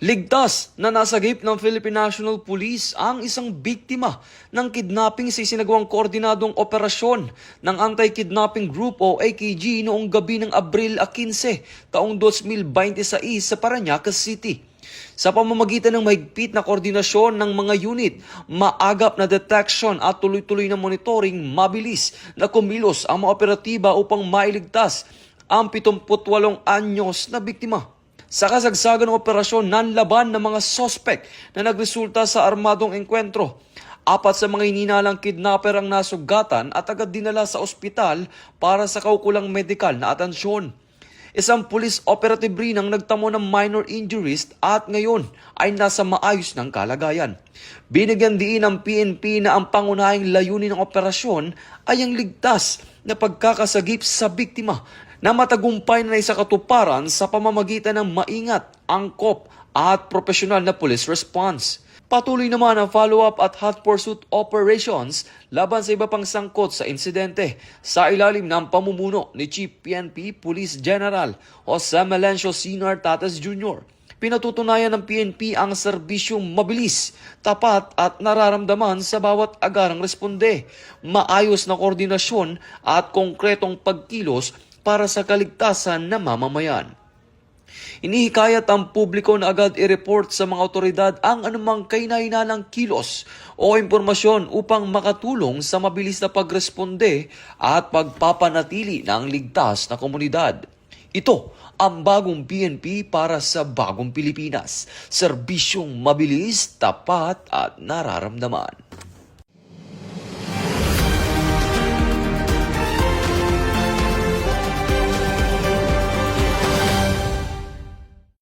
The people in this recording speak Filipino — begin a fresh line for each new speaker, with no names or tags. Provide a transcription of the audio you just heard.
Ligtas na nasagip ng Philippine National Police ang isang biktima ng kidnapping sa isinagawang koordinadong operasyon ng Anti-Kidnapping Group o AKG noong gabi ng Abril 15, taong 2026 sa Parañaque City. Sa pamamagitan ng mahigpit na koordinasyon ng mga unit, maagap na detection at tuloy-tuloy na monitoring, mabilis na kumilos ang mga operatiba upang mailigtas ang 78 anyos na biktima. Sa kasagsagan ng operasyon, nanlaban ng mga sospek na nagresulta sa armadong engkwentro. 4 sa mga hininalang kidnapper ang nasugatan at agad dinala sa ospital para sa kaukulang medikal na atensyon. Isang police operative rin ang nagtamo ng minor injuries at ngayon ay nasa maayos ng kalagayan. Binigyan diin ng PNP na ang pangunahing layunin ng operasyon ay ang ligtas na pagkakasagip sa biktima na matagumpay na sa katuparan sa pamamagitan ng maingat, angkop at profesional na police response. Patuloy naman ang follow-up at hot pursuit operations laban sa iba pang sangkot sa insidente sa ilalim ng pamumuno ni Chief PNP Police General Jose Melencio Sr. Tatas Jr. Pinatutunayan ng PNP ang serbisyong mabilis, tapat at nararamdaman sa bawat agarang responde, maayos na koordinasyon at konkretong pagkilos para sa kaligtasan ng mamamayan. Inihikayat ang publiko na agad i-report sa mga otoridad ang anumang kahinahinalang kilos o impormasyon upang makatulong sa mabilis na pagresponde at pagpapanatili ng ligtas na komunidad. Ito ang bagong PNP para sa bagong Pilipinas. Serbisyong mabilis, tapat at nararamdaman.